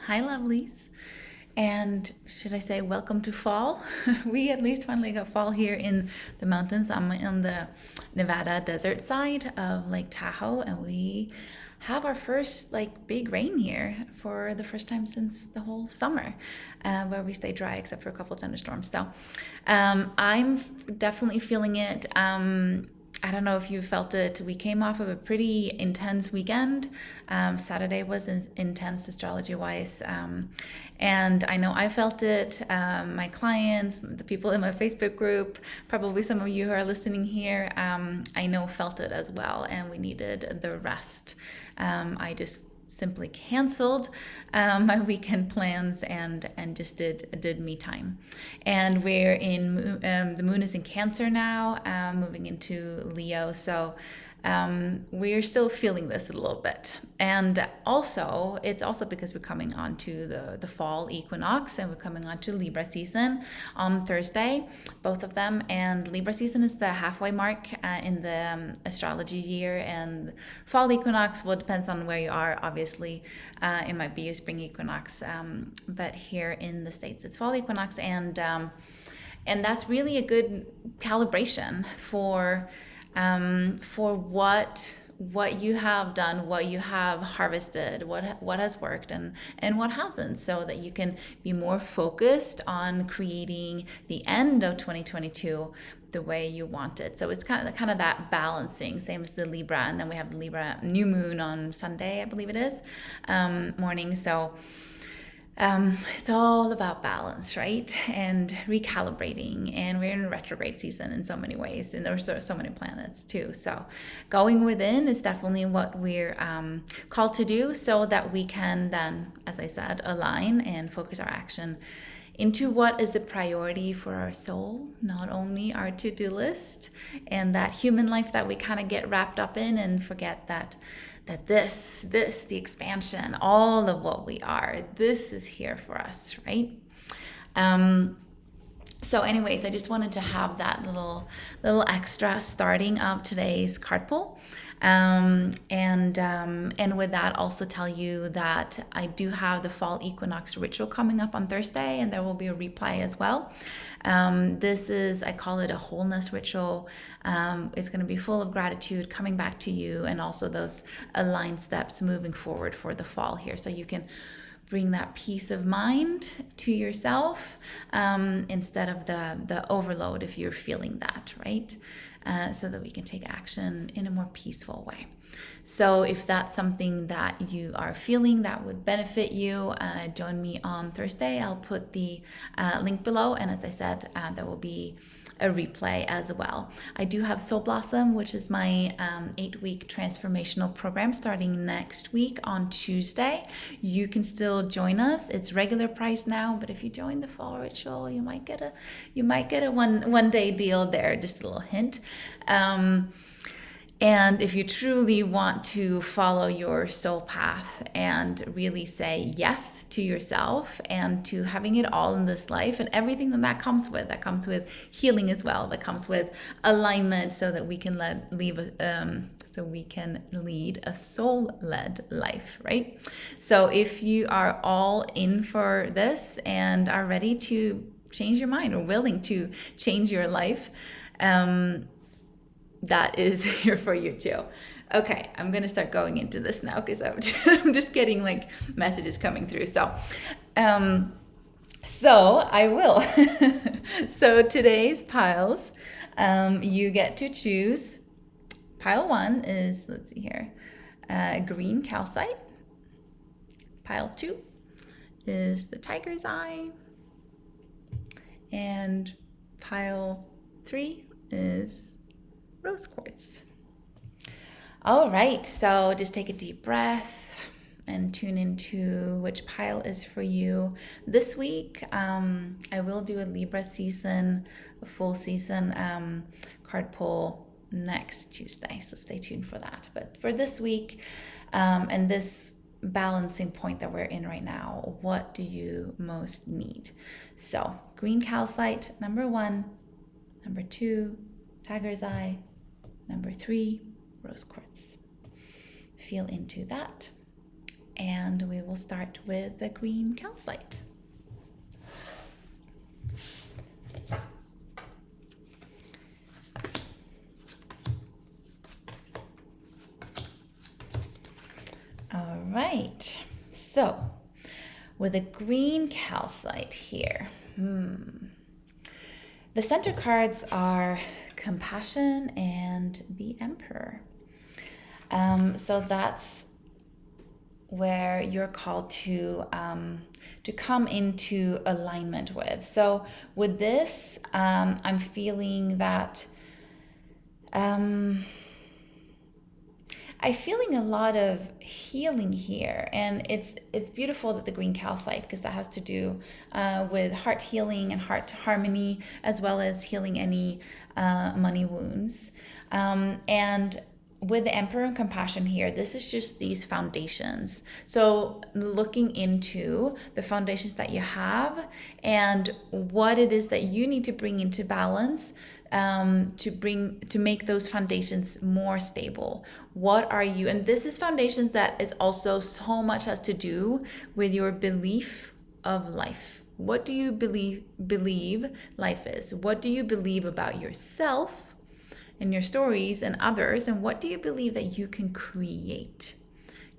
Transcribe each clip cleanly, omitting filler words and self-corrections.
Hi, lovelies. And should I say welcome to fall? We at least finally got fall here in the mountains. I'm on the Nevada desert side of Lake Tahoe, and we have our first big rain here for the first time since the whole summer, where we stay dry except for a couple of thunderstorms. So I'm definitely feeling it. I don't know if you felt it. We came off of a pretty intense weekend. Saturday was intense astrology wise. And I know I felt it. My clients, the people in my Facebook group, probably some of you who are listening here, I know felt it as well. And we needed the rest. I just simply canceled my weekend plans and just did me time. And we're in the moon is in Cancer now, moving into Leo. So we're still feeling this a little bit. And also, it's also because we're coming on to the fall equinox, and we're coming on to Libra season on Thursday, both of them. And Libra season is the halfway mark in the astrology year, and fall equinox, well, it depends on where you are, obviously. It might be a spring equinox, but here in the States, it's fall equinox, and that's really a good calibration for what you have done, what you have harvested, what has worked and what hasn't, so that you can be more focused on creating the end of 2022 the way you want it. So it's kind of that balancing, same as the Libra, and then we have the Libra new moon on Sunday, I believe it is, morning. So it's all about balance, right? And recalibrating. And we're in retrograde season in so many ways. And there's so many planets too. So going within is definitely what we're called to do, so that we can then, as I said, align and focus our action into what is a priority for our soul, not only our to-do list and that human life that we kind of get wrapped up in and forget that this, the expansion, all of what we are, this is here for us, right? So anyways, I just wanted to have that little extra starting of today's card pull. And with that, also tell you that I do have the fall equinox ritual coming up on Thursday, and there will be a replay as well. This is, I call it a wholeness ritual. It's going to be full of gratitude coming back to you, and also those aligned steps moving forward for the fall here, so you can bring that peace of mind to yourself, instead of the overload if you're feeling that, right? So that we can take action in a more peaceful way. So if that's something that you are feeling that would benefit you, join me on Thursday. I'll put the link below, and as I said, there will be a replay as well. I do have Soul Blossom, which is my 8-week transformational program, starting next week on Tuesday. You can still join us. It's regular price now, but if you join the fall ritual, you might get a one day deal there. Just a little hint. And if you truly want to follow your soul path and really say yes to yourself and to having it all in this life and everything that comes with healing as well, that comes with alignment, so that we can lead a soul-led life, right? So if you are all in for this and are ready to change your mind or willing to change your life, that is here for you too. Okay, I'm gonna start going into this now, because I'm just getting messages coming through. So I will. So today's piles, you get to choose. Pile 1 is, let's see here, green calcite. Pile 2 is the tiger's eye. And pile 3 is rose quartz. All right, so just take a deep breath and tune into which pile is for you this week. I will do a Libra season, a full season card pull next Tuesday, so stay tuned for that. But for this week, and this balancing point that we're in right now, what do you most need? So green calcite, number 1, number 2, tiger's eye, number 3, rose quartz. Feel into that. And we will start with the green calcite. All right, so with a green calcite here, the center cards are compassion and the Emperor. So that's where you're called to come into alignment with. So with this, I'm feeling that I'm feeling a lot of healing here, and it's beautiful that the green calcite, because that has to do with heart healing and heart harmony, as well as healing any money wounds. And with the Emperor and compassion here, this is just these foundations. So looking into the foundations that you have and what it is that you need to bring into balance to make those foundations more stable. What are you? And this is foundations that is also so much has to do with your belief of life. What do you believe life is? What do you believe about yourself and your stories and others? And what do you believe that you can create?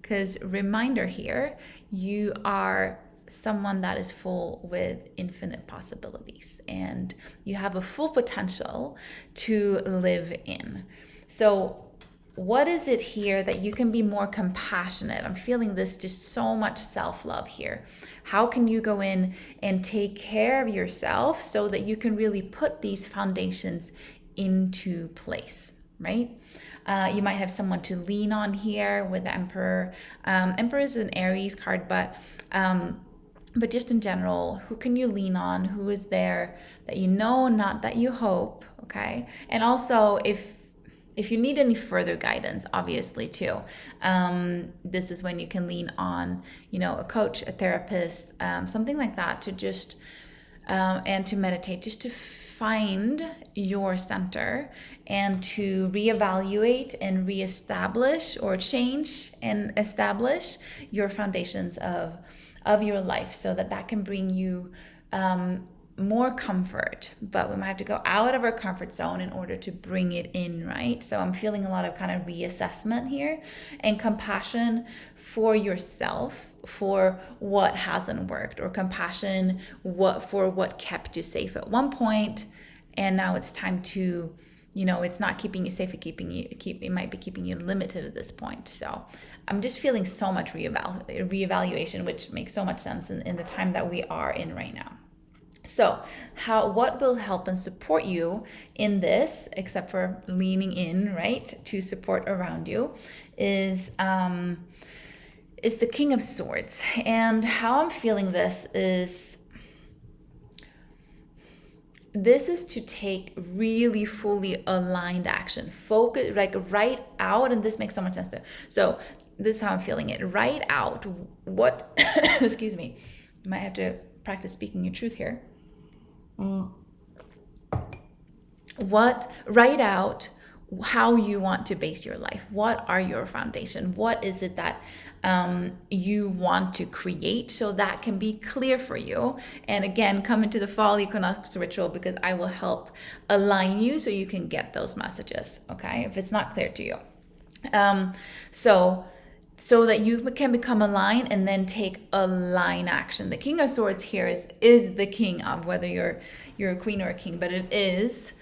Because reminder here, you are someone that is full with infinite possibilities, and you have a full potential to live in. So what is it here that you can be more compassionate? I'm feeling this, just so much self-love here. How can you go in and take care of yourself so that you can really put these foundations into place, right? You might have someone to lean on here with the Emperor. Emperor is an Aries card, but just in general, who can you lean on? Who is there that you know, not that you hope, okay? And also, if you need any further guidance, obviously too, this is when you can lean on, a coach, a therapist, something like that, to just and to meditate, just to find your center and to reevaluate and reestablish, or change and establish your foundations of your life, so that can bring you more comfort. But we might have to go out of our comfort zone in order to bring it in, right? So I'm feeling a lot of kind of reassessment here, and compassion for yourself for what hasn't worked, or compassion for what kept you safe at one point, and now it's time to, it's not keeping you safe, it might be keeping you limited at this point. So I'm just feeling so much reevaluation, which makes so much sense in the time that we are in right now. So what will help and support you in this, except for leaning in, right, to support around you, is the King of Swords. And how I'm feeling this is to take really fully aligned action, focus, like write out, and this makes so much sense too. So this is how I'm feeling it. Write out what, excuse me, you might have to practice speaking your truth here. Write out how you want to base your life. What are your foundation? What is it that you want to create, so that can be clear for you? And again, come into the fall equinox ritual, because I will help align you so you can get those messages, okay, if it's not clear to you. So that you can become aligned and then take align action. The King of Swords here is the king of, whether you're a queen or a king, but it is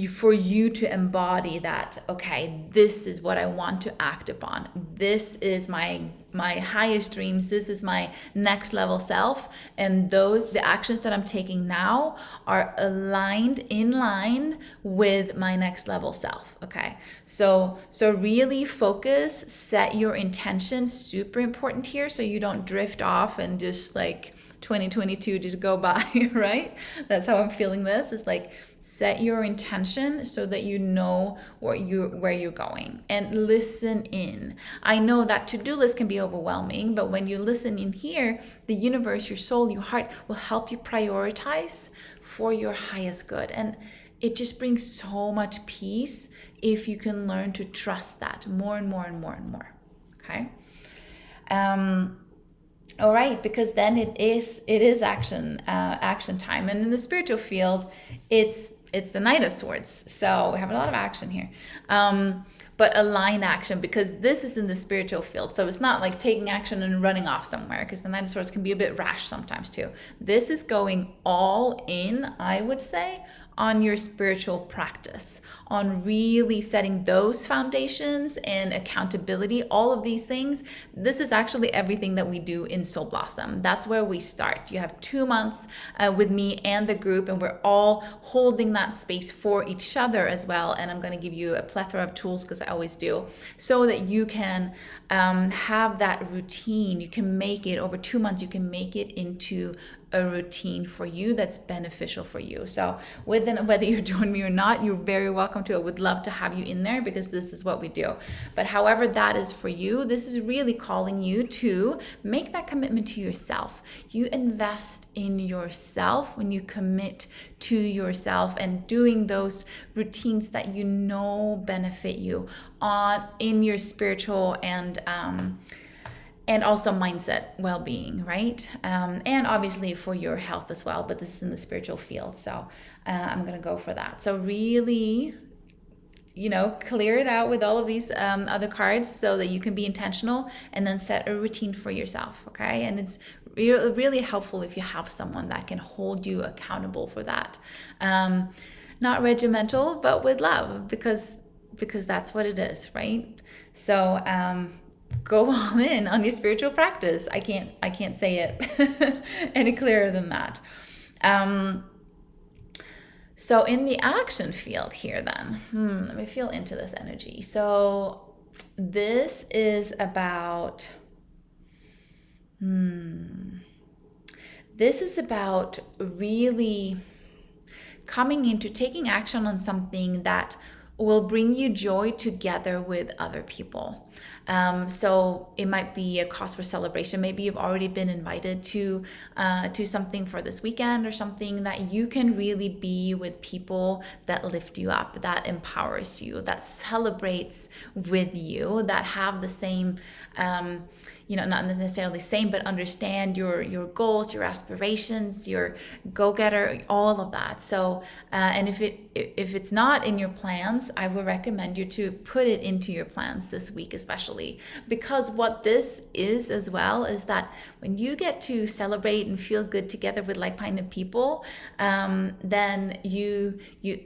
for you to embody that, okay, this is what I want to act upon. This is my highest dreams. This is my next level self. And the actions that I'm taking now are in line with my next level self. Okay. So really focus, set your intention, super important here. So you don't drift off and just like 2022 just go by, right? That's how I'm feeling this. It's like, set your intention so that you know where you're going, and listen in. I know that to-do list can be overwhelming, but when you listen in here, the universe, your soul, your heart will help you prioritize for your highest good. And it just brings so much peace if you can learn to trust that more and more and more and more. Okay. All right, because then it is action time, and in the spiritual field, it's the Knight of Swords. So we have a lot of action here, but align action, because this is in the spiritual field. So it's not like taking action and running off somewhere, because the Knight of Swords can be a bit rash sometimes too. This is going all in, I would say, on your spiritual practice, on really setting those foundations and accountability, all of these things. This is actually everything that we do in Soul Blossom. That's where we start. You have 2 months with me and the group, and we're all holding that space for each other as well. And I'm going to give you a plethora of tools, because I always do, so that you can have that routine. You can make it over 2 months, you can make it into a routine for you that's beneficial for you. So whether you join me or not, you're very welcome to. I would love to have you in there, because this is what we do. But however that is for you, this is really calling you to make that commitment to yourself. You invest in yourself when you commit to yourself and doing those routines that you know benefit you in your spiritual and also mindset well-being, right? And obviously for your health as well, but this is in the spiritual field. So I'm going to go for that. So really, clear it out with all of these other cards, so that you can be intentional and then set a routine for yourself, okay? And it's really helpful if you have someone that can hold you accountable for that. Not regimental, but with love, because that's what it is, right? So go all in on your spiritual practice. I can't say it any clearer than that. So in the action field here then, let me feel into this energy. So this is about really coming into taking action on something that will bring you joy together with other people. So it might be a cause for celebration. Maybe you've already been invited to something for this weekend, or something that you can really be with people that lift you up, that empowers you, that celebrates with you, that have the same, not necessarily same, but understand your goals, your aspirations, your go-getter, all of that. So, and if it's not in your plans, I would recommend you to put it into your plans this week, especially, because what this is as well is that when you get to celebrate and feel good together with like-minded people, then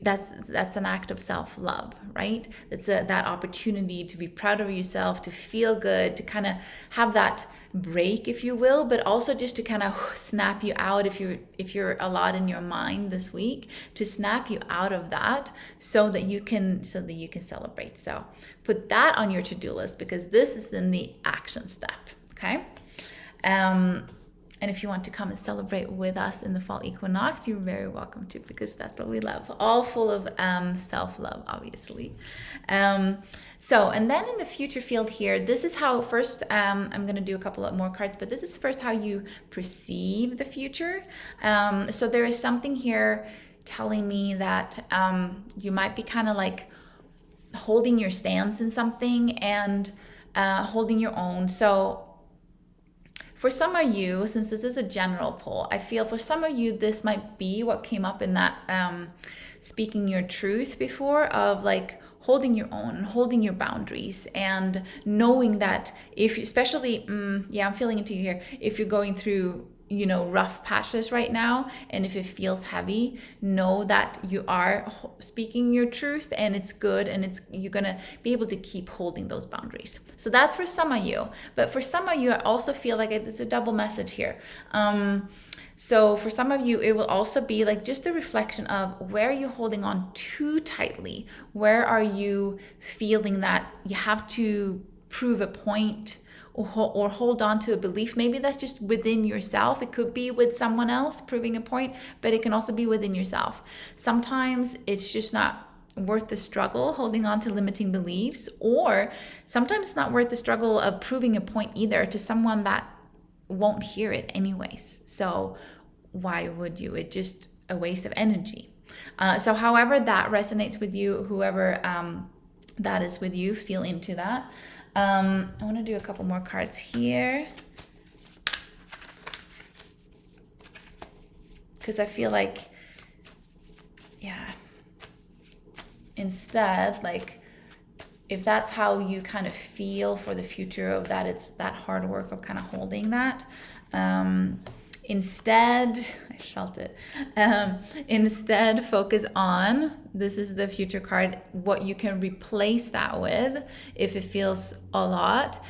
that's an act of self-love, right? It's that opportunity to be proud of yourself, to feel good, to kind of have that break, if you will, but also just to kind of snap you out if you're a lot in your mind this week, to snap you out of that so that you can celebrate. So put that on your to-do list, because this is in the action step, okay? And if you want to come and celebrate with us in the fall equinox, you're very welcome to, because that's what we love. All full of self-love, obviously. So, and then in the future field here, this is how first, I'm going to do a couple of more cards, but this is first how you perceive the future. So there is something here telling me that you might be kind of like holding your stance in something and holding your own. So for some of you, since this is a general poll, I feel for some of you, this might be what came up in that speaking your truth before, of like holding your own and holding your boundaries, and knowing that if, especially, I'm feeling into you here, if you're going through rough patches right now, and if it feels heavy, know that you are speaking your truth, and it's good, and you're gonna be able to keep holding those boundaries. So that's for some of you, but for some of you, I also feel like it's a double message here. So for some of you, it will also be like just a reflection of, where are you holding on too tightly? Where are you feeling that you have to prove a point, or hold on to a belief? Maybe that's just within yourself. It could be with someone else proving a point, but it can also be within yourself. Sometimes it's just not worth the struggle holding on to limiting beliefs, or sometimes it's not worth the struggle of proving a point either to someone that won't hear it anyways. So why would you? It's just a waste of energy. So however that resonates with you, whoever that is with you, feel into that. I want to do a couple more cards here, because I feel like, yeah, instead, like, if that's how you kind of feel for the future of that, it's that hard work of kind of holding that. Instead, I felt it. Instead, focus on, this is the future card, what you can replace that with if it feels a lot.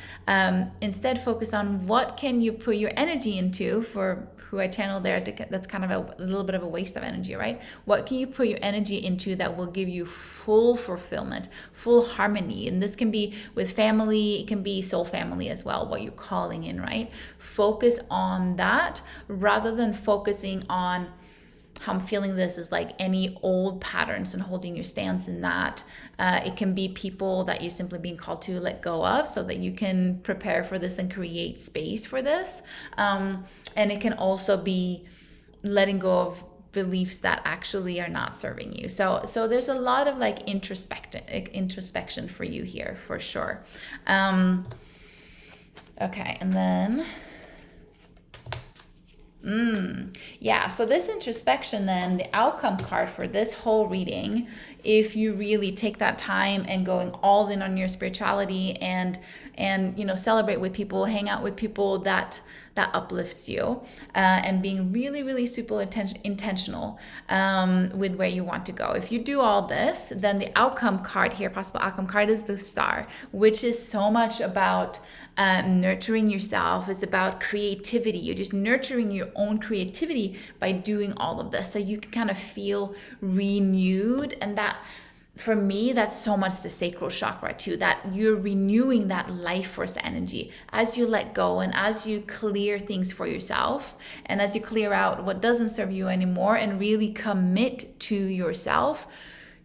Instead, focus on what can you put your energy into, for who I channel there, that's kind of a little bit of a waste of energy, right? What can you put your energy into that will give you full fulfillment, full harmony? And this can be with family, it can be soul family as well, what you're calling in, right? Focus on that rather than focusing on how I'm feeling this is like any old patterns and holding your stance in that. It can be people that you're simply being called to let go of so that you can prepare for this and create space for this. And it can also be letting go of beliefs that actually are not serving you. So there's a lot of like introspection for you here, for sure. Okay, and then yeah, so this introspection, then the outcome card for this whole reading, if you really take that time and going all in on your spirituality and celebrate with people, hang out with people that uplifts you, and being really, really super intentional with where you want to go. If you do all this, then the outcome card here, possible outcome card, is the Star, which is so much about nurturing yourself. It's about creativity. You're just nurturing your own creativity by doing all of this, so you can kind of feel renewed. And that, for me, that's so much the sacral chakra too, that you're renewing that life force energy as you let go and as you clear things for yourself, and as you clear out what doesn't serve you anymore and really commit to yourself.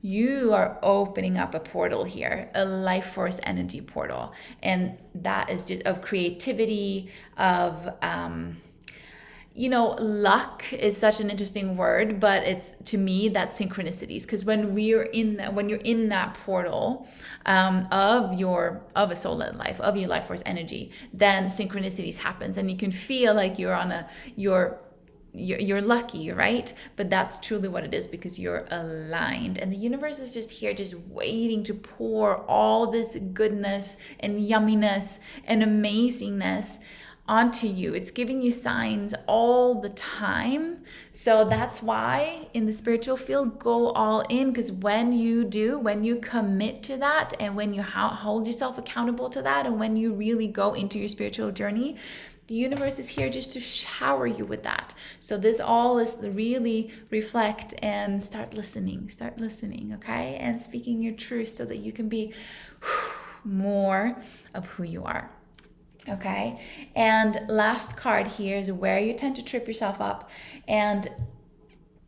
You are opening up a portal here, a life force energy portal. And that is just of creativity, of luck is such an interesting word, but it's, to me, that's synchronicities. Because when you're in that portal of a soul-led life, of your life force energy, then synchronicities happens, and you can feel like you're lucky, right? But that's truly what it is, because you're aligned, and the universe is just here, just waiting to pour all this goodness and yumminess and amazingness onto you. It's giving you signs all the time. So that's why in the spiritual field, go all in, because when you commit to that, and when you hold yourself accountable to that, and when you really go into your spiritual journey, the universe is here just to shower you with that. So this all is really reflect and start listening, okay? And speaking your truth so that you can be more of who you are. Okay, and last card here is where you tend to trip yourself up. And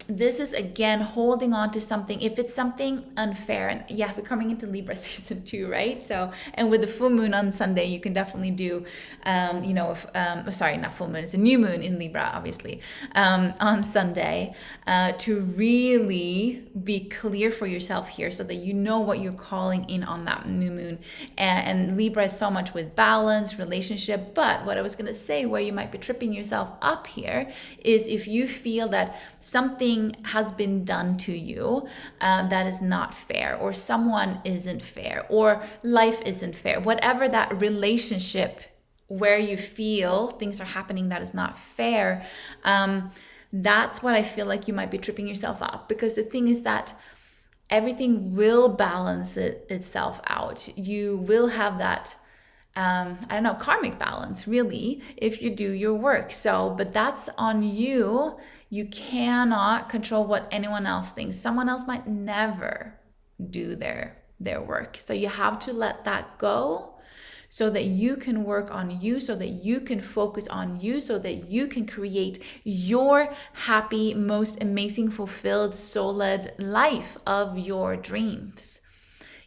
this is, again, holding on to something. If it's something unfair, and yeah, we're coming into Libra season 2, right? So, and with the full moon on Sunday, you can definitely do, sorry, not full moon, it's a new moon in Libra, obviously, on Sunday, to really be clear for yourself here, so that you know what you're calling in on that new moon. And Libra is so much with balance, relationship. But what I was going to say, where you might be tripping yourself up here, is if you feel that something has been done to you that is not fair, or someone isn't fair, or life isn't fair, whatever that relationship where you feel things are happening that is not fair, that's what I feel like you might be tripping yourself up. Because the thing is that everything will balance itself out. You will have that karmic balance, really, if you do your work. So, but that's on you. You cannot control what anyone else thinks. Someone else might never do their work. So you have to let that go, so that you can work on you, so that you can focus on you, so that you can create your happy, most amazing, fulfilled, soul-led life of your dreams.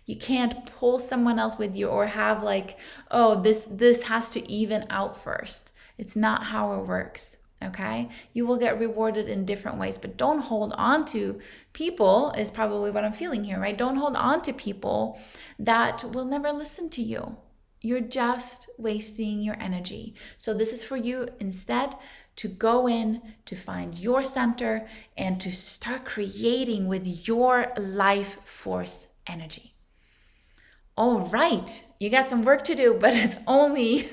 You can't pull someone else with you, or have like, oh, this has to even out first. It's not how it works. Okay, you will get rewarded in different ways, but don't hold on to people, is probably what I'm feeling here, right? Don't hold on to people that will never listen to you. You're just wasting your energy. So this is for you instead to go in, to find your center, and to start creating with your life force energy. All right, you got some work to do, but it's only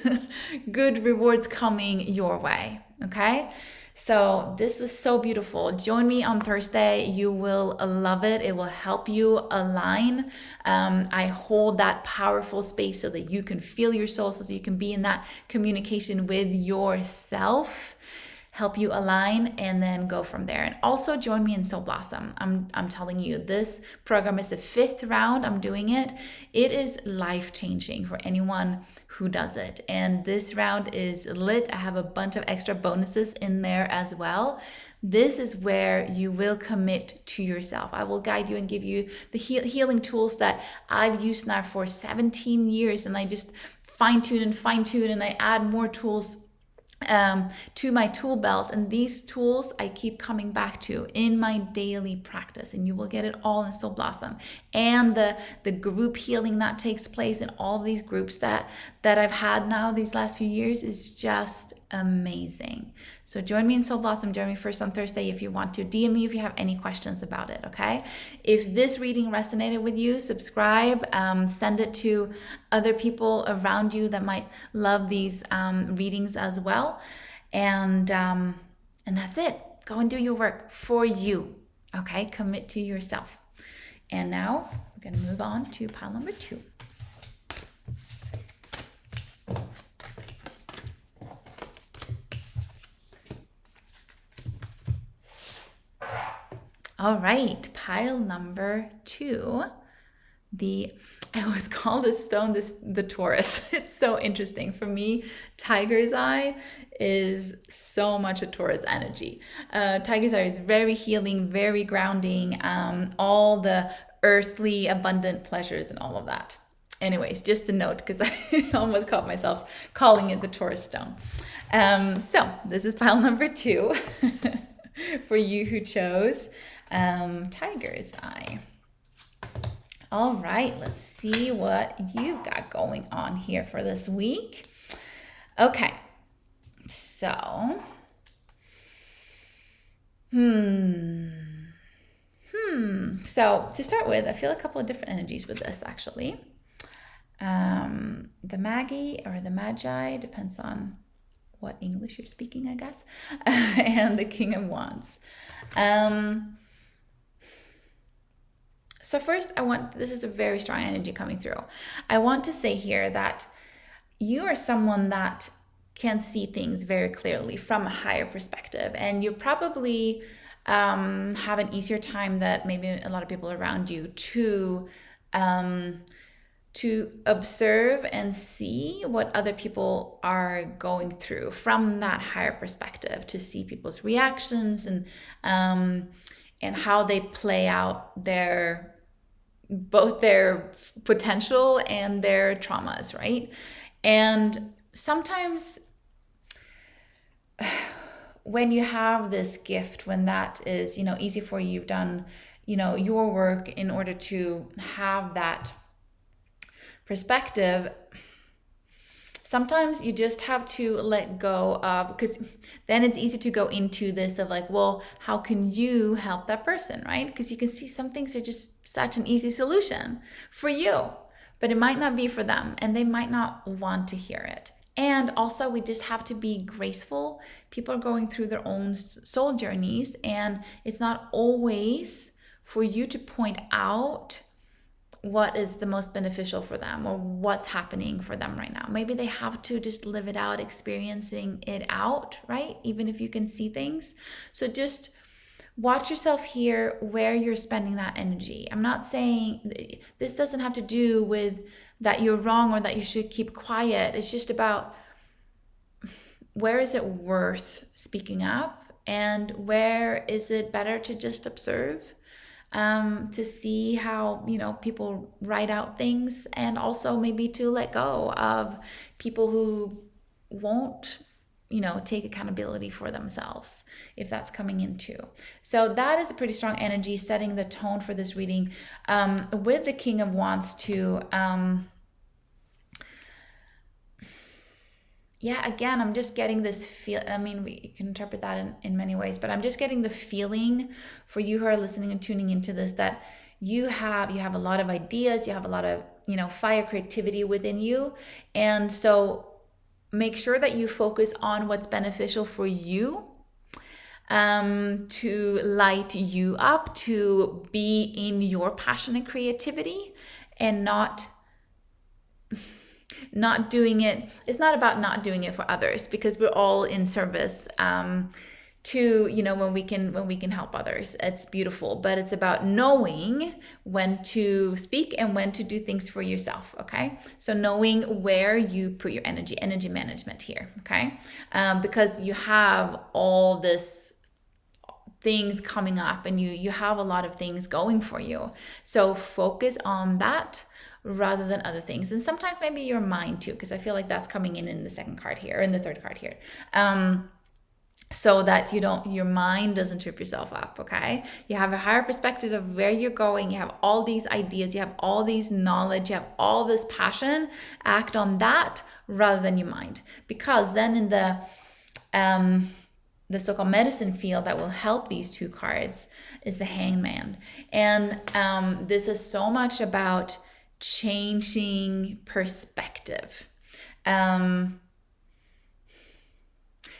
good rewards coming your way, okay? So this was so beautiful. Join me on Thursday. You will love it. It will help you align. I hold that powerful space so that you can feel your soul, so you can be in that communication with yourself, help you align, and then go from there. And also join me in Soul Blossom. I'm telling you, this program is the 5th round I'm doing it. It is life-changing for anyone who does it. And this round is lit. I have a bunch of extra bonuses in there as well. This is where you will commit to yourself. I will guide you and give you the healing tools that I've used now for 17 years, and I just fine-tune and I add more tools to my tool belt. And these tools I keep coming back to in my daily practice, and you will get it all in Soul Blossom. And the group healing that takes place in all of these groups that I've had now these last few years is just amazing. So join me in Soul Blossom. Join me first on Thursday if you want to. DM me if you have any questions about it, okay? If this reading resonated with you, subscribe, send it to other people around you that might love these readings as well. And that's it. Go and do your work for you, okay? Commit to yourself. And now we're going to move on to pile number 2. All right, pile number 2. I always call this stone the Taurus. It's so interesting. For me, Tiger's Eye is so much a Taurus energy. Tiger's Eye is very healing, very grounding, all the earthly, abundant pleasures and all of that. Anyways, just a note, because I almost caught myself calling it the Taurus stone. So this is pile number 2 for you who chose Tiger's Eye. All right, let's see what you've got going on here for this week. Okay, so, So to start with, I feel a couple of different energies with this actually. The Magi or the Magi, depends on what English you're speaking, I guess, and the King of Wands. So first, this is a very strong energy coming through. I want to say here that you are someone that can see things very clearly from a higher perspective, and you probably have an easier time that maybe a lot of people around you to observe and see what other people are going through from that higher perspective, to see people's reactions and how they play out both their potential and their traumas, right? And sometimes when you have this gift, when that is, easy for you, you've done, your work in order to have that perspective, sometimes you just have to let go of, because then it's easy to go into this of like, well, how can you help that person, right? Because you can see some things are just such an easy solution for you, but it might not be for them, and they might not want to hear it. And also, we just have to be graceful. People are going through their own soul journeys, and it's not always for you to point out what is the most beneficial for them or what's happening for them right now. Maybe they have to just live it out, experiencing it out, right? Even if you can see things. So just watch yourself here where you're spending that energy. I'm not saying this doesn't have to do with that you're wrong or that you should keep quiet. It's just about where is it worth speaking up, and where is it better to just observe, to see how, people write out things, and also maybe to let go of people who won't, take accountability for themselves, if that's coming in too. So that is a pretty strong energy setting the tone for this reading. With the King of Wands too, yeah, again, I'm just getting this feel. I mean, we can interpret that in many ways, but I'm just getting the feeling for you who are listening and tuning into this that you have a lot of ideas, you have a lot of, fire, creativity within you. And so make sure that you focus on what's beneficial for you, to light you up, to be in your passion and creativity, and not doing it. It's not about not doing it for others, because we're all in service, to, when we can help others. It's beautiful, but it's about knowing when to speak and when to do things for yourself. Okay, so knowing where you put your energy management here. Okay, because you have all this things coming up, and you have a lot of things going for you, so focus on that rather than other things. And sometimes maybe your mind too, because I feel like that's coming in the second card here, in the third card here, so that your mind doesn't trip yourself up. Okay, you have a higher perspective of where you're going, you have all these ideas, you have all these knowledge, you have all this passion. Act on that rather than your mind, because then in the so-called medicine field that will help these two cards is the Hangman. And this is so much about changing perspective.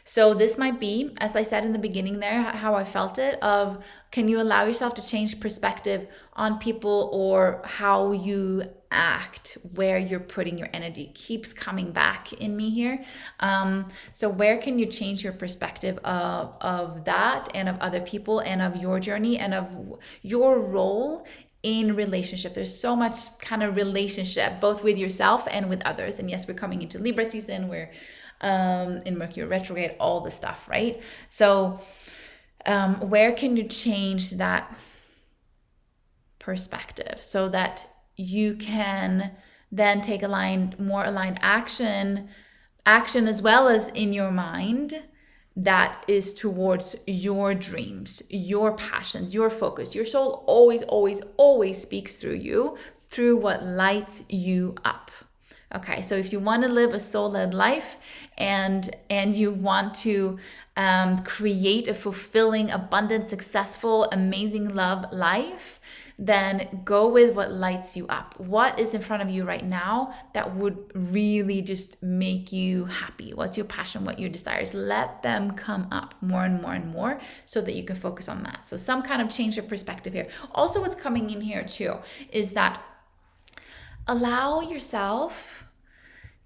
So this might be, as I said in the beginning there, how I felt it, of can you allow yourself to change perspective on people, or how you act, where you're putting your energy keeps coming back in me here. So where can you change your perspective of that, and of other people, and of your journey, and of your role in relationship? There's so much kind of relationship, both with yourself and with others. And yes, we're coming into Libra season, where in Mercury retrograde, all the stuff, right? So where can you change that perspective so that you can then take more aligned action as well as in your mind, that is towards your dreams, your passions, your focus. Your soul always, always, always speaks through you, through what lights you up. Okay, so if you want to live a soul-led life, and you want to create a fulfilling, abundant, successful, amazing love life, then go with what lights you up. What is in front of you right now that would really just make you happy? What's your passion? What your desires? Let them come up more and more and more, so that you can focus on that. So some kind of change of perspective here. Also, what's coming in here too is that allow yourself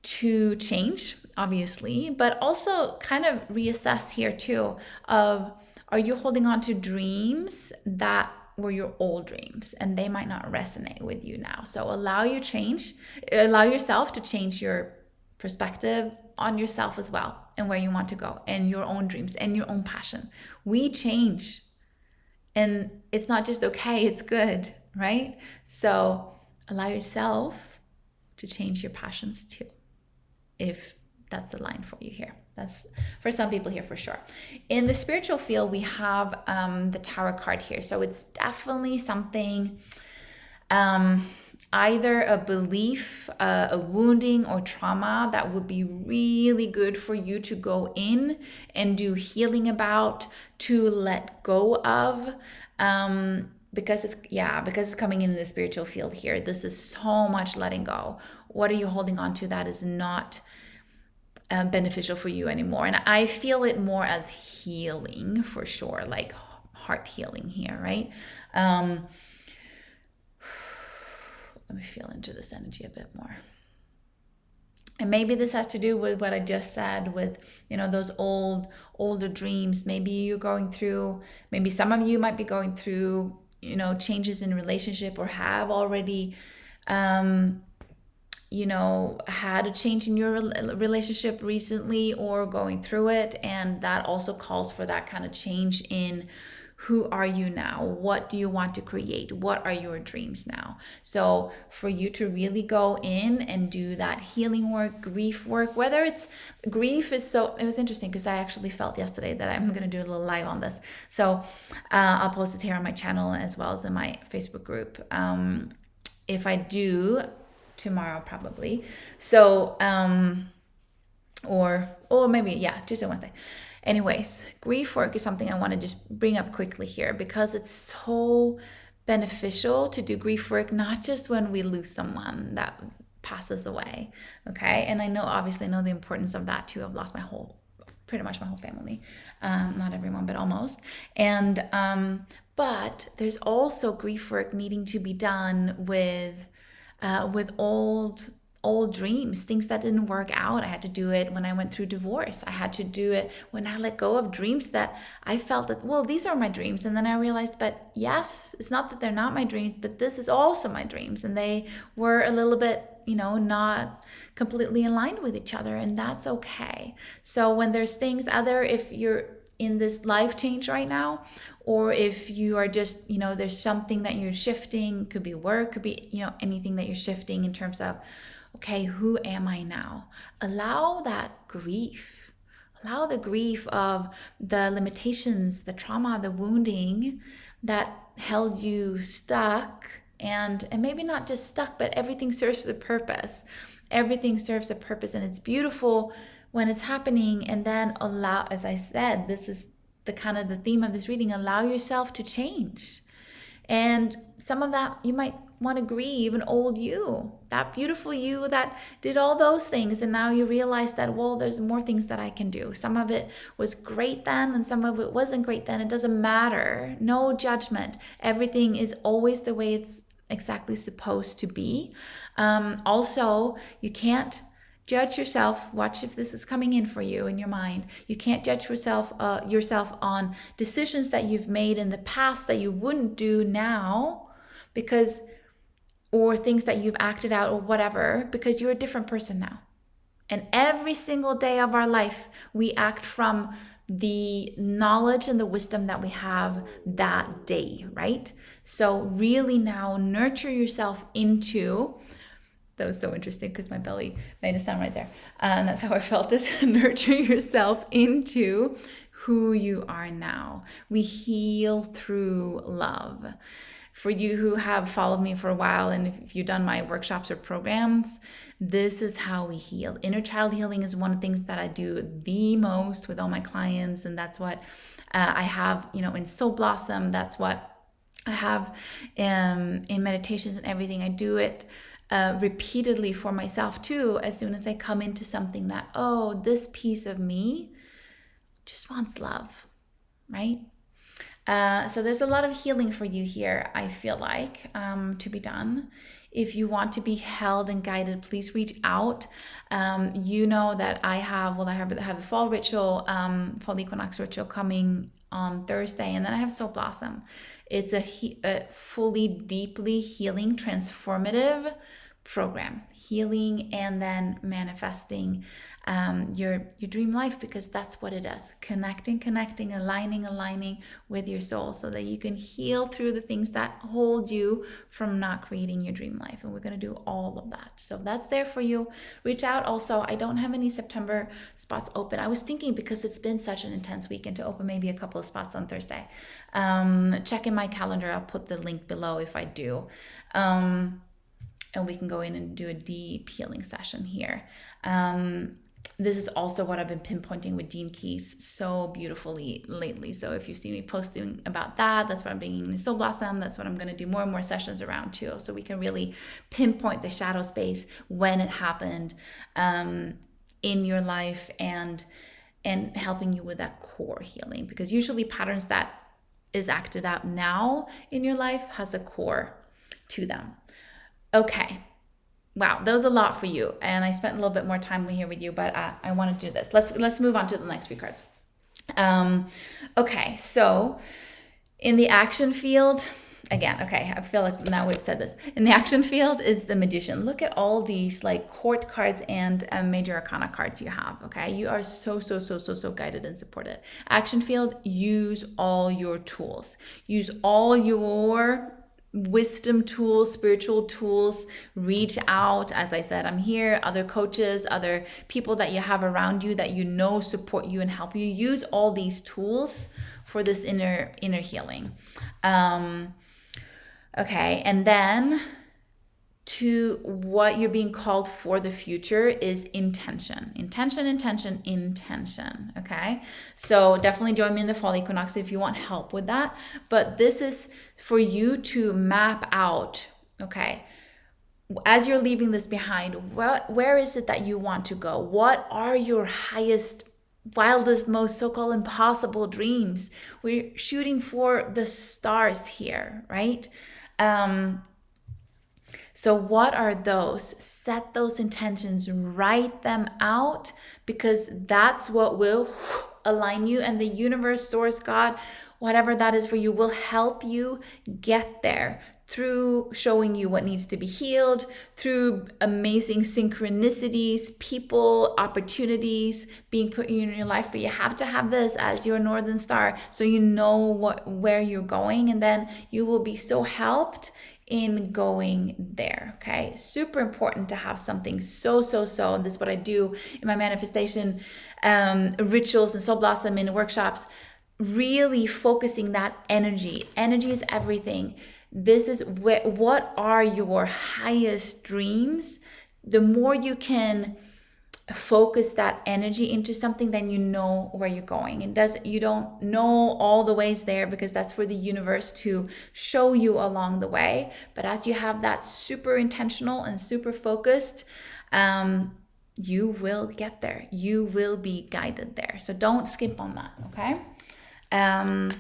to change, obviously, but also kind of reassess here too, of, are you holding on to dreams that were your old dreams and they might not resonate with you now? So allow yourself to change your perspective on yourself as well, and where you want to go, and your own dreams and your own passion. We change, and it's not just okay, it's good, right? So allow yourself to change your passions too, if that's a line for you here. That's for some people here for sure. In the spiritual field, we have the Tower card here. So it's definitely something, either a belief, a wounding or trauma that would be really good for you to go in and do healing about, to let go of. Because it's coming in the spiritual field here. This is so much letting go. What are you holding on to that is not beneficial for you anymore? And I feel it more as healing for sure, like heart healing here, right? Let me feel into this energy a bit more. And maybe this has to do with what I just said, with, those older dreams. Maybe you're going through, maybe some of you might be going through, changes in relationship, or have already, had a change in your relationship recently, or going through it. And that also calls for that kind of change in, who are you now? What do you want to create? What are your dreams now? So for you to really go in and do that healing work, grief work, whether it's grief is it was interesting, because I actually felt yesterday that I'm going to do a little live on this. So I'll post it here on my channel as well as in my Facebook group. If I do tomorrow, probably. So or maybe, yeah, Tuesday, Wednesday. Anyways, grief work is something I want to just bring up quickly here because it's so beneficial to do grief work, not just when we lose someone that passes away. Okay. And I know, obviously, know the importance of that too. I've lost pretty much my whole family. Not everyone, but almost. And, but there's also grief work needing to be done with old dreams, things that didn't work out. I had to do it when I went through divorce. I had to do it when I let go of dreams that I felt that, well, these are my dreams. And then I realized, but yes, it's not that they're not my dreams, but this is also my dreams. And they were a little bit, not completely aligned with each other. And that's okay. So when there's things, either if you're in this life change right now, or if you are just, there's something that you're shifting, could be work, could be, anything that you're shifting in terms of, okay, who am I now? Allow that grief. Allow the grief of the limitations, the trauma, the wounding that held you stuck, and maybe not just stuck, but everything serves a purpose. Everything serves a purpose, and it's beautiful when it's happening. And then allow, as I said, this is the kind of the theme of this reading, allow yourself to change. And some of that, you might want to grieve an old you, that beautiful you that did all those things. And now you realize that, well, there's more things that I can do. Some of it was great then and some of it wasn't great then. It doesn't matter. No judgment. Everything is always the way it's exactly supposed to be. Also, you can't judge yourself. Watch if this is coming in for you in your mind. You can't judge yourself on decisions that you've made in the past that you wouldn't do now, or things that you've acted out or whatever, because you're a different person now. And every single day of our life, we act from the knowledge and the wisdom that we have that day, right? So really now nurture yourself into. That was so interesting because my belly made a sound right there. And that's how I felt it. Nurture yourself into who you are now. We heal through love. For you who have followed me for a while, and if you've done my workshops or programs, this is how we heal. Inner child healing is one of the things that I do the most with all my clients. And that's what I have, in Soul Blossom. That's what I have in meditations and everything. I do it repeatedly for myself too, as soon as I come into something that, oh, this piece of me just wants love, right? So there's a lot of healing for you here, I feel like, to be done. If you want to be held and guided, please reach out. You know that I have the fall ritual, fall equinox ritual coming on Thursday, and then I have Soul Blossom. It's a fully, deeply healing, transformative program, healing and then manifesting your dream life, because that's what it is. Connecting, aligning with your soul so that you can heal through the things that hold you from not creating your dream life. And we're going to do all of that. So that's there for you. Reach out. Also, I don't have any September spots open. I was thinking, because it's been such an intense weekend, to open maybe a couple of spots on Thursday. Check in my calendar. I'll put the link below if I do. And we can go in and do a deep healing session here. This is also what I've been pinpointing with Gene Keys so beautifully lately. So if you've seen me posting about that, that's what I'm bringing in Soul Blossom. That's what I'm going to do more and more sessions around too. So we can really pinpoint the shadow space when it happened in your life, and helping you with that core healing. Because usually patterns that is acted out now in your life has a core to them. Okay. Wow, that was a lot for you. And I spent a little bit more time here with you, but I want to do this. Let's move on to the next few cards. Okay, so in the action field, again, okay, I feel like now we've said this. In the action field is the Magician. Look at all these like court cards and major arcana cards you have, okay? You are so guided and supported. Action field, use all your tools. Use all your wisdom tools, spiritual tools. Reach out. As I said, I'm here. Other coaches, other people that you have around you that you know support you and help you. Use all these tools for this inner healing. Okay, and then to what you're being called for the future is intention. Intention. Okay. So definitely join me in the fall equinox if you want help with that. But this is for you to map out, okay, as you're leaving this behind, where is it that you want to go? What are your highest, wildest, most so-called impossible dreams? We're shooting for the stars here, right? So what are those? Set those intentions, write them out, because that's what will align you, and the universe, source, God, whatever that is for you, will help you get there through showing you what needs to be healed, through amazing synchronicities, people, opportunities being put in your life. But you have to have this as your northern star so you know where you're going, and then you will be so helped in going there. Okay, super important to have something so and this is what I do in my manifestation rituals and soul blossom in workshops, really focusing that energy is everything. This is what are your highest dreams. The more you can focus that energy into something, then you know where you're going. You don't know all the ways there, because that's for the universe to show you along the way. But as you have that super intentional and super focused, you will get there. You will be guided there. So don't skip on that, okay? And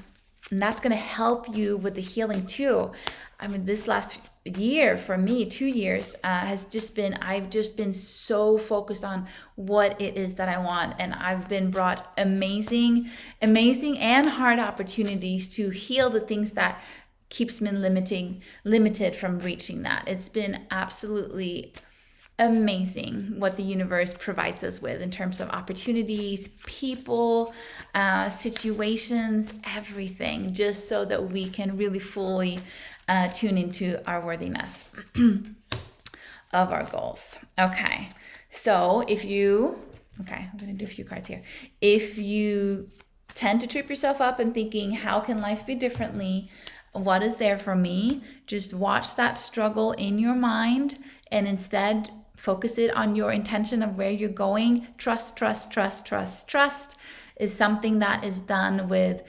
that's going to help you with the healing too. I mean, this last year for me, 2 years, I've just been so focused on what it is that I want. And I've been brought amazing and hard opportunities to heal the things that keeps me limited from reaching that. It's been absolutely amazing what the universe provides us with in terms of opportunities, people, situations, everything, just so that we can really fully tune into our worthiness of our goals. Okay, so I'm going to do a few cards here. If you tend to trip yourself up and thinking, how can life be differently? What is there for me? Just watch that struggle in your mind and instead focus it on your intention of where you're going. Trust is something that is done with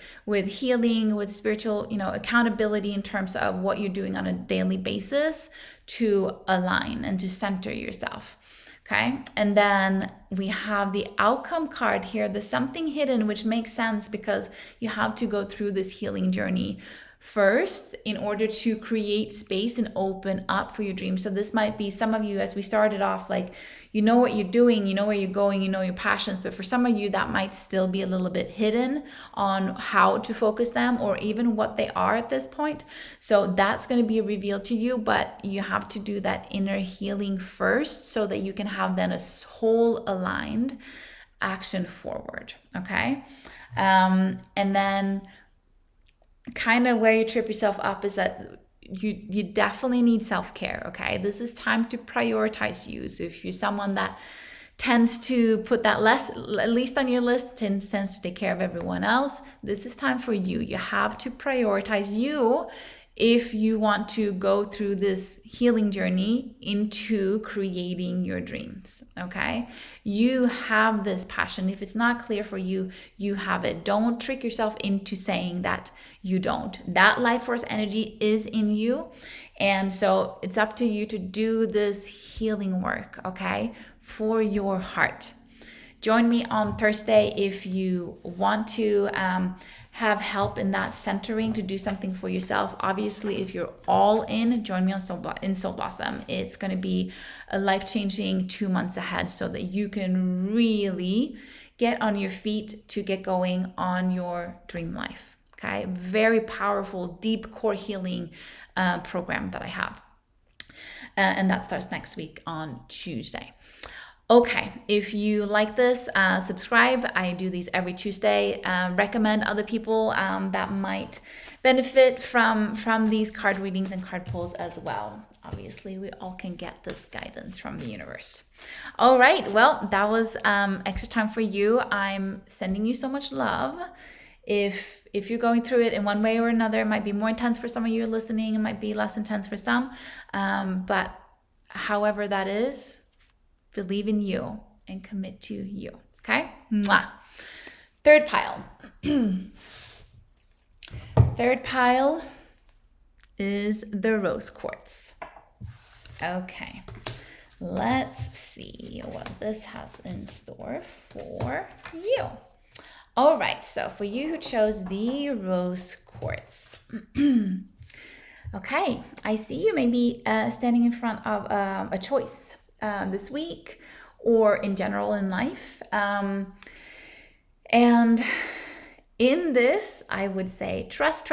healing, with spiritual, accountability in terms of what you're doing on a daily basis to align and to center yourself. Okay. And then we have the outcome card here. There's something hidden, which makes sense because you have to go through this healing journey first in order to create space and open up for your dreams. So this might be some of you, as we started off, like, you know what you're doing, you know where you're going, you know your passions, but for some of you that might still be a little bit hidden on how to focus them or even what they are at this point. So that's going to be revealed to you, but you have to do that inner healing first so that you can have then a whole aligned action forward. Okay. And then kind of where you trip yourself up is that you definitely need self-care. Okay, this is time to prioritize you. So if you're someone that tends to put that least on your list, tends to take care of everyone else, this is time for you. You have to prioritize you if you want to go through this healing journey into creating your dreams. Okay, you have this passion. If it's not clear for you, you have it. Don't trick yourself into saying that you don't. That life force energy is in you, and so it's up to you to do this healing work, okay, for your heart. Join me on Thursday if you want to have help in that centering, to do something for yourself. Obviously, if you're all in, join me on Soul Blossom. It's going to be a life-changing 2 months ahead so that you can really get on your feet to get going on your dream life. Okay, very powerful, deep core healing program that I have. And that starts next week on Tuesday. Okay, if you like this, subscribe. I do these every Tuesday. Recommend other people that might benefit from these card readings and card pulls as well. Obviously, we all can get this guidance from the universe. All right, well, that was extra time for you. I'm sending you so much love. If you're going through it in one way or another, it might be more intense for some of you listening. It might be less intense for some, but however that is, believe in you and commit to you. Okay? Mwah. Third pile. Third pile is the rose quartz. Okay, let's see what this has in store for you. All right, so for you who chose the rose quartz, okay, I see you may be standing in front of a choice this week or in general in life. And in this, I would say trust.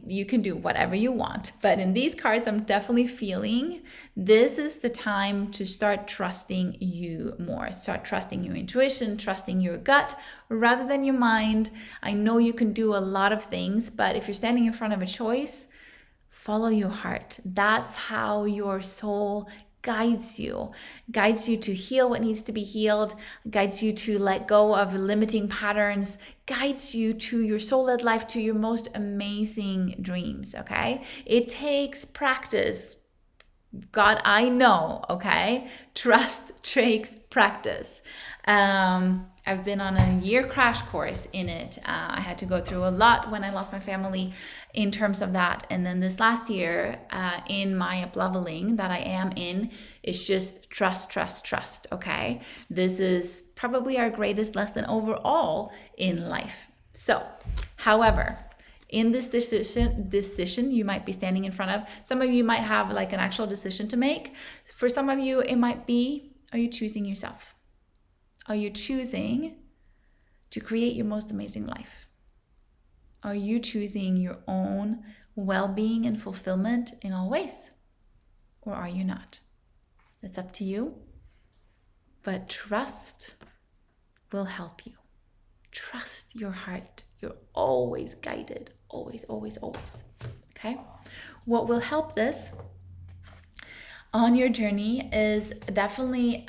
You can do whatever you want, but in these cards, I'm definitely feeling this is the time to start trusting you more. Start trusting your intuition, trusting your gut rather than your mind. I know you can do a lot of things, but if you're standing in front of a choice, follow your heart. That's how your soul guides you to heal what needs to be healed, guides you to let go of limiting patterns, guides you to your soul-led life, to your most amazing dreams, okay? It takes practice. God, I know, okay? Trust takes practice. I've been on a year crash course in it. I had to go through a lot when I lost my family in terms of that. And then this last year in my up-leveling that I am in, it's just trust, okay? This is probably our greatest lesson overall in life. So, however, in this decision you might be standing in front of, some of you might have like an actual decision to make. For some of you, it might be, are you choosing yourself? Are you choosing to create your most amazing life? Are you choosing your own well-being and fulfillment in all ways? Or are you not? It's up to you. But trust will help you. Trust your heart. You're always guided. Always. Okay? What will help this on your journey is definitely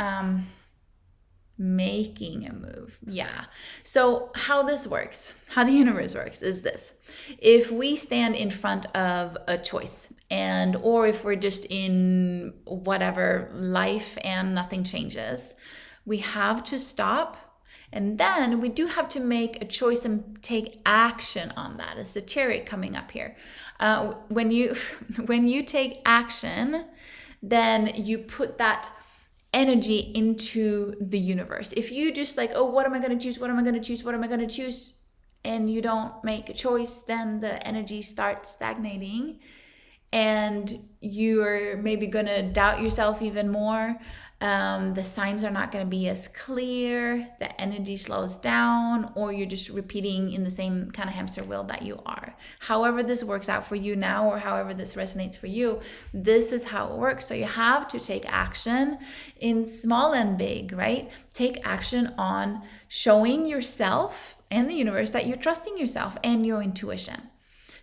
making a move. Yeah. So how this works, how the universe works is this. If we stand in front of a choice or if we're just in whatever life and nothing changes, we have to stop. And then we do have to make a choice and take action on that. It's the chariot coming up here. When you take action, then you put that energy into the universe. If you just like, oh, what am I going to choose? And you don't make a choice, then the energy starts stagnating and you're maybe going to doubt yourself even more. The signs are not going to be as clear, the energy slows down, or you're just repeating in the same kind of hamster wheel that you are. However this works out for you now, or however this resonates for you, this is how it works. So you have to take action in small and big, right? Take action on showing yourself and the universe that you're trusting yourself and your intuition.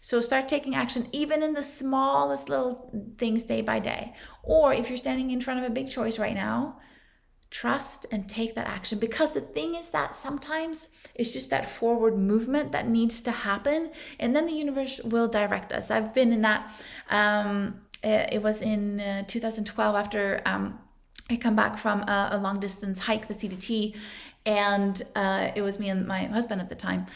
So start taking action even in the smallest little things day by day. Or if you're standing in front of a big choice right now, trust and take that action. Because the thing is that sometimes it's just that forward movement that needs to happen. And then the universe will direct us. I've been in that. It was in 2012 after I come back from a long distance hike, the CDT. And it was me and my husband at the time.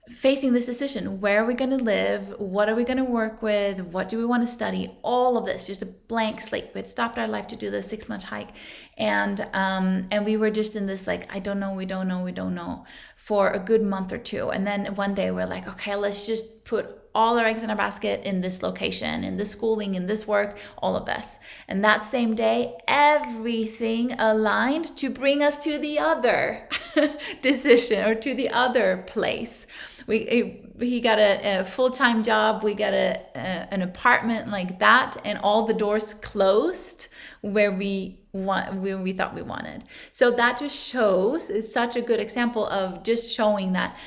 Facing this decision, where are we going to live? What are we going to work with? What do we want to study? All of this, just a blank slate. We had stopped our life to do this 6-month hike. And we were just in this, like, we don't know for a good month or two. And then one day we're like, okay, let's just put all our eggs in our basket in this location, in this schooling, in this work, all of this. And that same day, everything aligned to bring us to the other decision or to the other place. He got a full-time job. We got an apartment like that, and all the doors closed where we thought we wanted. So that just shows, it's such a good example of just showing that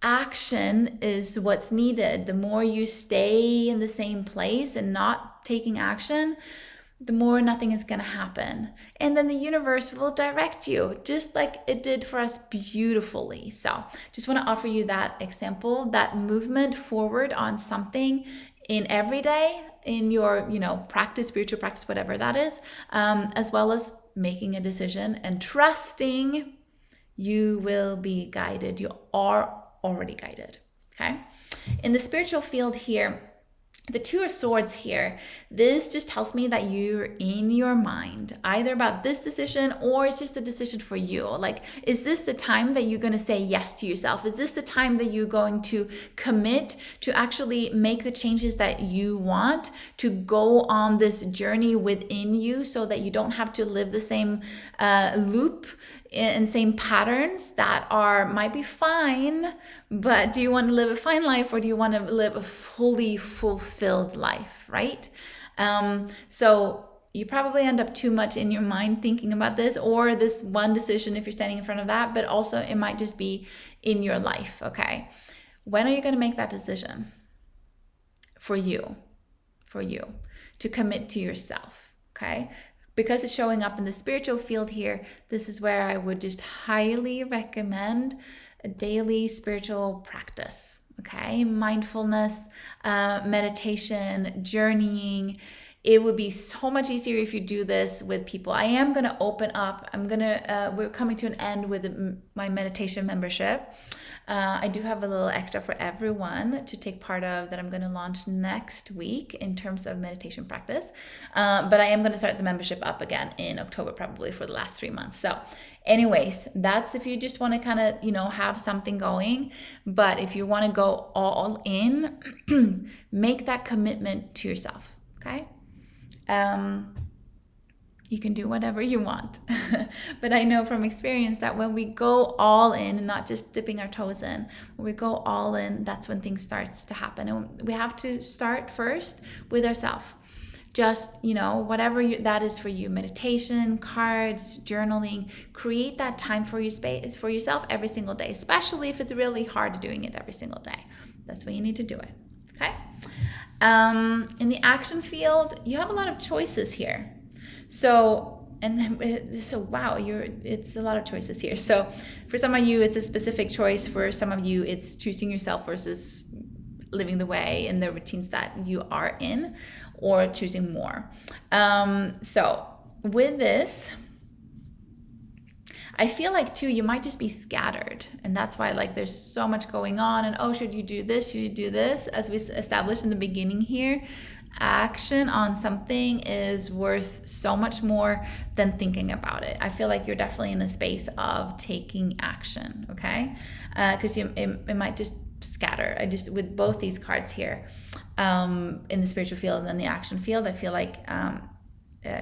action is what's needed. The more you stay in the same place and not taking action, the more nothing is going to happen. And then the universe will direct you just like it did for us beautifully. So just want to offer you that example, that movement forward on something in every day, in your, practice, spiritual practice, whatever that is, as well as making a decision and trusting you will be guided. You are already guided. Okay. In the spiritual field here, the Two of Swords here, this just tells me that you're in your mind, either about this decision or it's just a decision for you. Like, is this the time that you're going to say yes to yourself? Is this the time that you're going to commit to actually make the changes that you want, to go on this journey within you so that you don't have to live the same loop and same patterns that might be fine, but do you want to live a fine life or do you want to live a fully fulfilled life, right? So you probably end up too much in your mind thinking about this, or this one decision if you're standing in front of that, but also it might just be in your life, okay? When are you going to make that decision for you to commit to yourself, okay? Because it's showing up in the spiritual field here, this is where I would just highly recommend a daily spiritual practice, okay? Mindfulness, meditation, journeying. It would be so much easier if you do this with people. I am going to open up. We're coming to an end with my meditation membership. I do have a little extra for everyone to take part of that I'm going to launch next week in terms of meditation practice. But I am going to start the membership up again in October, probably for the last 3 months. So anyways, that's if you just want to kind of, have something going. But if you want to go all in, make that commitment to yourself, okay? You can do whatever you want. But I know from experience that when we go all in and not just dipping our toes in, when we go all in, that's when things starts to happen. And we have to start first with ourselves. Just, whatever that is for you, meditation, cards, journaling, create that time for your space, for yourself every single day, especially if it's really hard doing it every single day. That's when you need to do it, okay? In the action field, you have a lot of choices here. So wow, it's a lot of choices here. So for some of you, it's a specific choice. For some of you, it's choosing yourself versus living the way and the routines that you are in, or choosing more. So with this, I feel like too, you might just be scattered. And that's why there's so much going on and, should you do this? Should you do this? As we established in the beginning here, action on something is worth so much more than thinking about it. I feel like you're definitely in a space of taking action, okay? Because it might just scatter. With both these cards here, in the spiritual field and then the action field, I feel like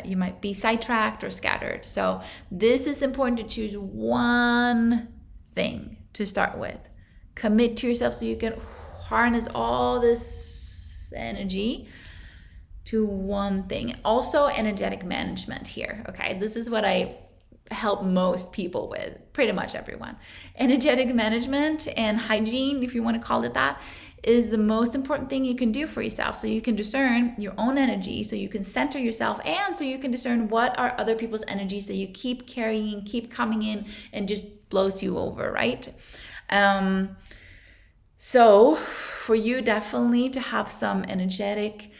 you might be sidetracked or scattered. So this is important to choose one thing to start with. Commit to yourself so you can harness all this energy to one thing. Also, energetic management here, okay? This is what I help most people with, pretty much everyone. Energetic management and hygiene, if you want to call it that, is the most important thing you can do for yourself, so you can discern your own energy, so you can center yourself, and so you can discern what are other people's energies that you keep carrying, keep coming in and just blows you over, right? So for you, definitely to have some energetic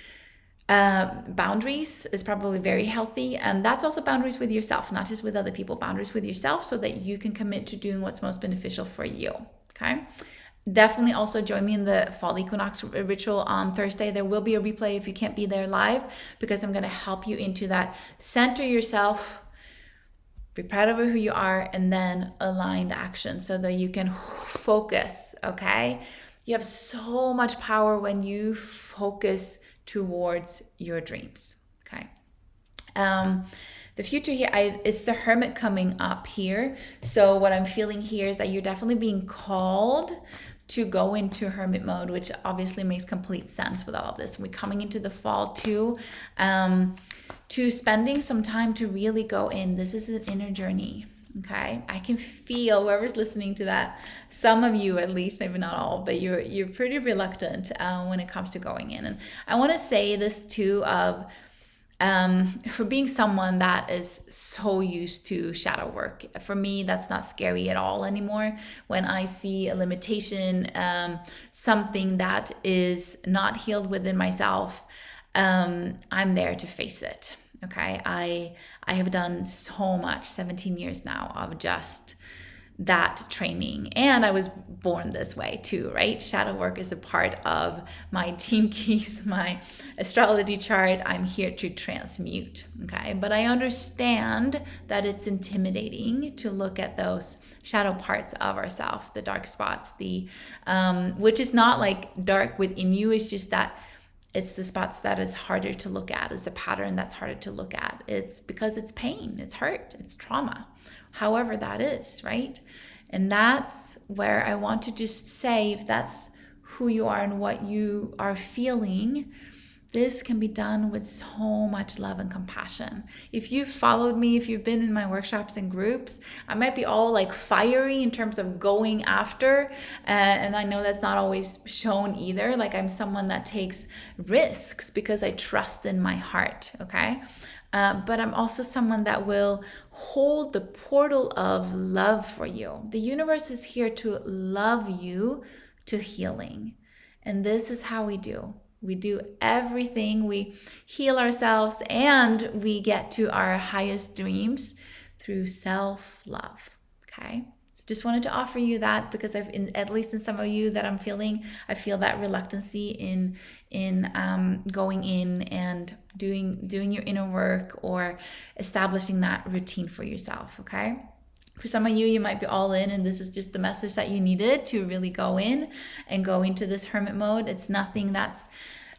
boundaries is probably very healthy. And that's also boundaries with yourself, not just with other people, boundaries with yourself, so that you can commit to doing what's most beneficial for you, okay? Definitely also join me in the fall equinox ritual on Thursday. There will be a replay if you can't be there live, because I'm going to help you into that. Center yourself, be proud of who you are, and then aligned action so that you can focus, okay? You have so much power when you focus towards your dreams, okay? The future here, it's the Hermit coming up here. So what I'm feeling here is that you're definitely being called to go into hermit mode, which obviously makes complete sense with all of this. We're coming into the fall too, to spending some time to really go in. This is an inner journey, okay? I can feel, whoever's listening to that, some of you at least, maybe not all, but you're pretty reluctant when it comes to going in. And I want to say this too, of for being someone that is so used to shadow work. For me, that's not scary at all anymore. When I see a limitation, something that is not healed within myself, I'm there to face it. Okay, I have done so much, 17 years now, of just that training. And I was born this way too, right? Shadow work is a part of my Gene Keys, my astrology chart. I'm here to transmute, okay? But I understand that it's intimidating to look at those shadow parts of ourselves, the dark spots, which is not like dark within you, it's just that it's the spots that is harder to look at, is the pattern that's harder to look at. It's because it's pain, it's hurt, it's trauma, however that is, right? And that's where I want to just say, if that's who you are and what you are feeling, this can be done with so much love and compassion. If you've followed me, if you've been in my workshops and groups, I might be all like fiery in terms of going after. And I know that's not always shown either. Like I'm someone that takes risks because I trust in my heart, okay? But I'm also someone that will hold the portal of love for you. The universe is here to love you to healing. And this is how we do. We do everything. We heal ourselves and we get to our highest dreams through self-love. Okay? So just wanted to offer you that because at least in some of you that I'm feeling, I feel that reluctancy in going in and doing your inner work or establishing that routine for yourself. Okay? For some of you, you might be all in, and this is just the message that you needed to really go in and go into this hermit mode. It's nothing that's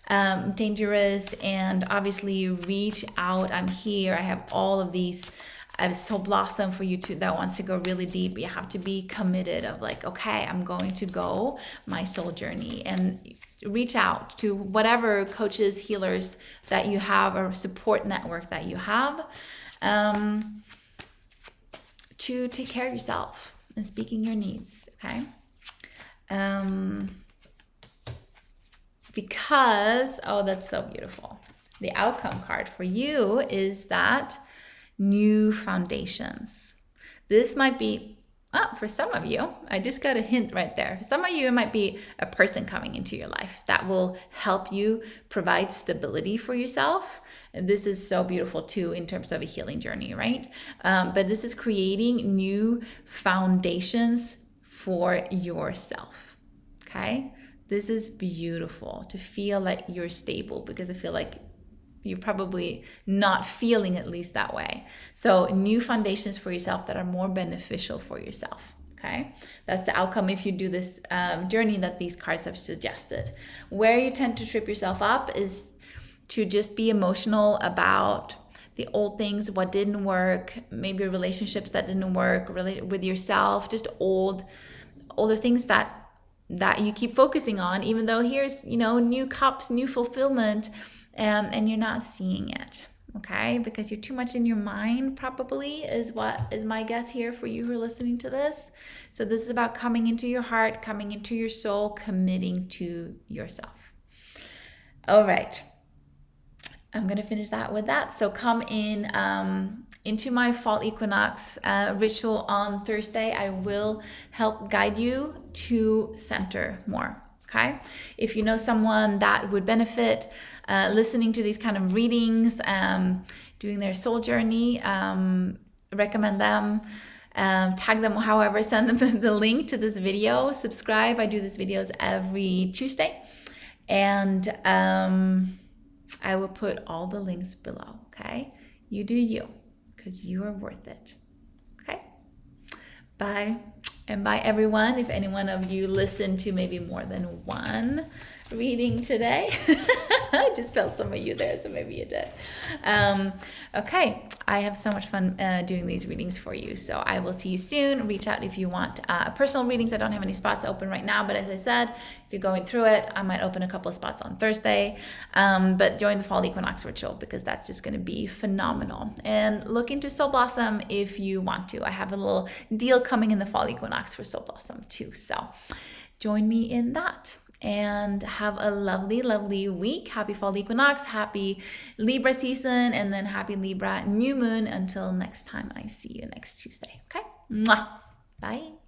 dangerous, and obviously reach out. I'm here. I have all of these. I have Soul Blossom for you too that wants to go really deep. You have to be committed of like, okay, I'm going to go my soul journey, and reach out to whatever coaches, healers that you have, or support network that you have. To take care of yourself and speaking your needs, okay? Because, oh, that's so beautiful. The outcome card for you is that new foundations. This might be, for some of you, I just got a hint right there. For some of you, it might be a person coming into your life that will help you provide stability for yourself. And this is so beautiful too in terms of a healing journey, right? But this is creating new foundations for yourself, okay? This is beautiful to feel like you're stable, because I feel like you're probably not feeling at least that way. So new foundations for yourself that are more beneficial for yourself. Okay, that's the outcome if you do this journey that these cards have suggested. Where you tend to trip yourself up is to just be emotional about the old things, what didn't work, maybe relationships that didn't work, with yourself, just older things that you keep focusing on, even though here's, new cups, new fulfillment, and you're not seeing it, okay? Because you're too much in your mind, probably, is what is my guess here for you who are listening to this. So this is about coming into your heart, coming into your soul, committing to yourself. All right. I'm going to finish that with that. So come in into my fall equinox ritual on Thursday. I will help guide you to center more. Okay. If you know someone that would benefit listening to these kind of readings, doing their soul journey, recommend them, tag them, however, send them the link to this video, subscribe. I do these videos every Tuesday, and I will put all the links below. Okay. You do you, because you are worth it. Okay. Bye. And bye, everyone. If any one of you listened to maybe more than one reading today, I just felt some of you there, so maybe you did. Okay, I have so much fun doing these readings for you. So I will see you soon. Reach out if you want personal readings. I don't have any spots open right now, but as I said, if you're going through it, I might open a couple of spots on Thursday. But join the Fall Equinox Ritual, because that's just going to be phenomenal. And look into Soul Blossom if you want to. I have a little deal coming in the Fall Equinox for Soul Blossom too. So join me in that. And have a lovely, lovely week. Happy fall equinox, happy Libra season, and then happy Libra new moon until next time I see you next Tuesday. Okay? Mwah. Bye.